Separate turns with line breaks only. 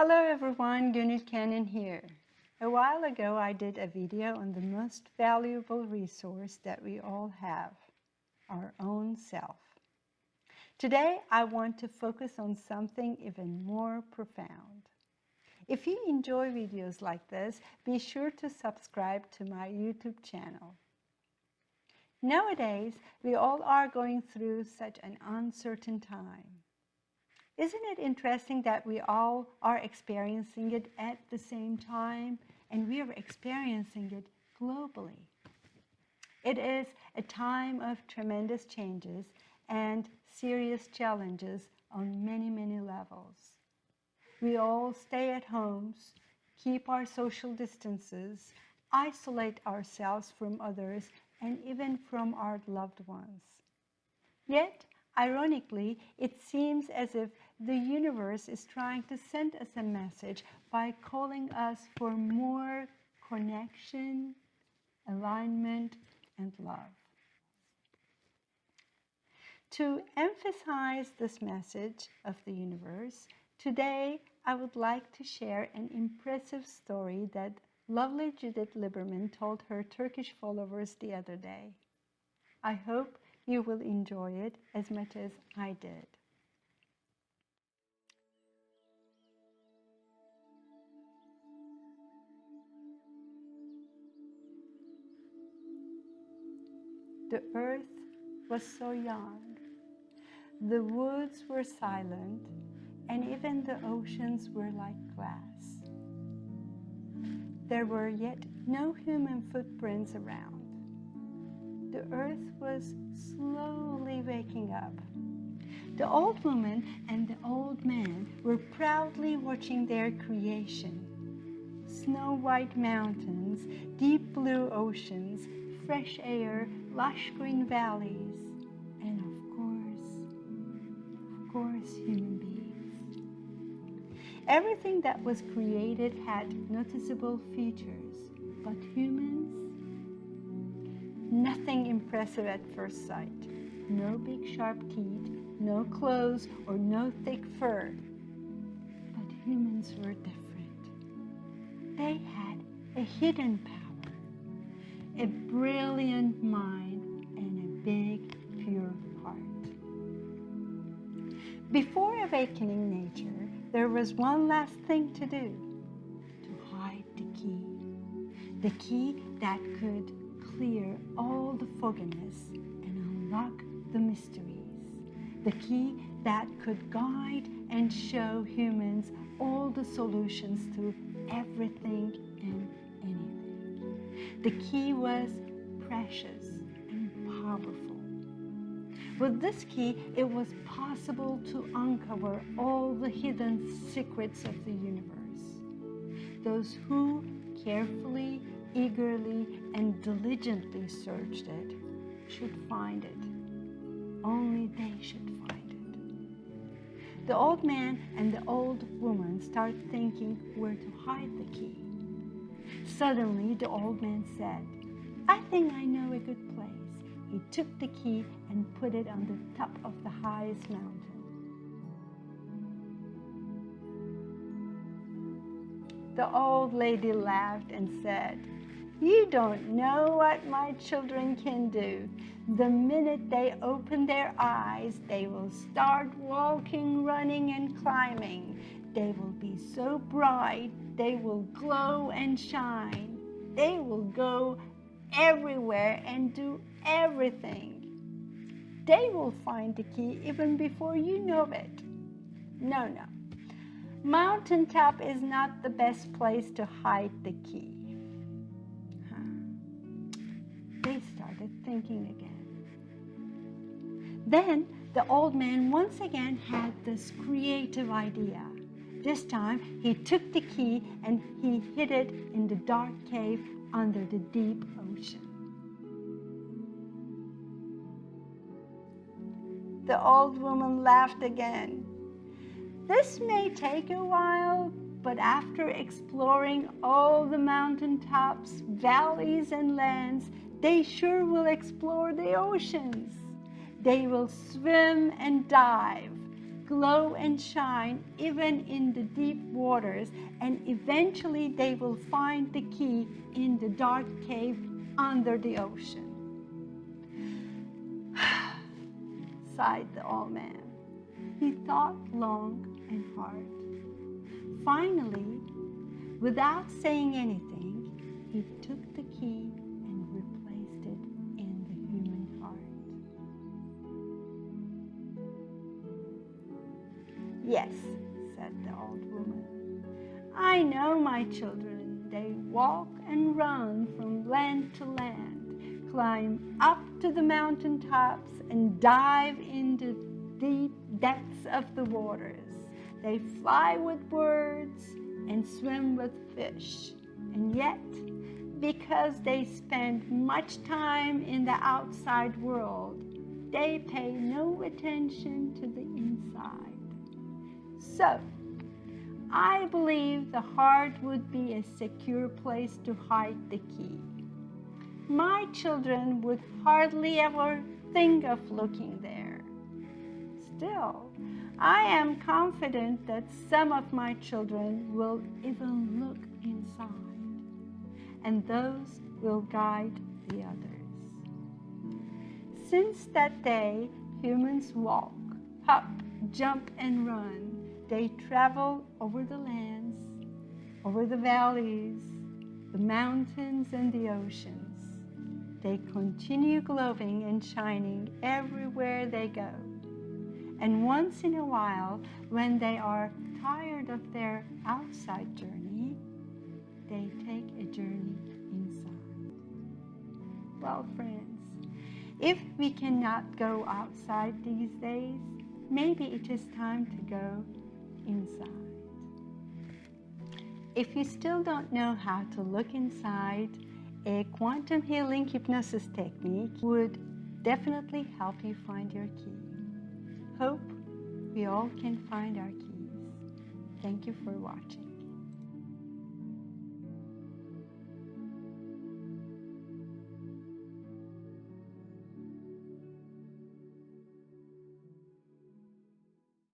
Hello everyone, Gunit Cannon here. A while ago I did a video on the most valuable resource that we all have, our own self. Today I want to focus on something even more profound. If you enjoy videos like this, be sure to subscribe to my YouTube channel. Nowadays, we all are going through such an uncertain time. Isn't it interesting that we all are experiencing it at the same time, and we are experiencing it globally? It is a time of tremendous changes and serious challenges on many, many levels. We all stay at homes, keep our social distances, isolate ourselves from others, and even from our loved ones. Yet, ironically, it seems as if the universe is trying to send us a message by calling us for more connection, alignment, and love. To emphasize this message of the universe, today I would like to share an impressive story that lovely Judith Lieberman told her Turkish followers the other day. I hope you will enjoy it as much as I did. The earth was so young. The woods were silent, and even the oceans were like glass. There were yet no human footprints around. The earth was slowly waking up. The old woman and the old man were proudly watching their creation. Snow-white mountains, deep blue oceans, fresh air, lush green valleys, and of course, human beings. Everything that was created had noticeable features, but humans? Nothing impressive at first sight. No big sharp teeth, no clothes, or no thick fur. But humans were different. They had a hidden power, a brilliant mind, and a big, pure heart. Before awakening nature, there was one last thing to do: to hide the key that could clear all the fogginess and unlock the mysteries, the key that could guide and show humans all the solutions to everything and anything. The key was precious and powerful. With this key, it was possible to uncover all the hidden secrets of the universe. Those who carefully, eagerly, and diligently searched it should find it. Only they should find it. The old man and the old woman started thinking where to hide the key. Suddenly, the old man said, "I think I know a good place." He took the key and put it on the top of the highest mountain. The old lady laughed and said, "You don't know what my children can do. The minute they open their eyes, they will start walking, running, and climbing. They will be so bright, they will glow and shine. They will go everywhere and do everything. They will find the key even before you know it." No. Mountaintop is not the best place to hide the key. They started thinking again. Then the old man once again had this creative idea. This time he took the key and he hid it in the dark cave under the deep ocean. The old woman laughed again. "This may take a while, but after exploring all the mountaintops, valleys, and lands, they sure will explore the oceans. They will swim and dive. glow and shine even in the deep waters, and eventually they will find the key in the dark cave under the ocean. Sighed the old man. He thought long and hard. Finally, without saying anything, he took the key and replaced it in the human heart. Yes, said the old woman. I know my children. They walk and run from land to land, climb up to the mountain tops, and dive into deep depths of the waters. They fly with birds and swim with fish. And yet, because they spend much time in the outside world, they pay no attention to the inside. So, I believe the heart would be a secure place to hide the key. My children would hardly ever think of looking there. Still, I am confident that some of my children will even look inside, and those will guide the others. Since that day, humans walk, hop, jump, and run. They travel over the lands, over the valleys, the mountains, and the oceans. They continue glowing and shining everywhere they go. And once in a while, when they are tired of their outside journey, they take a journey inside. Well, friends, if we cannot go outside these days, maybe it is time to go inside. If you still don't know how to look inside, a quantum healing hypnosis technique would definitely help you find your key. Hope we all can find our keys. Thank you for watching.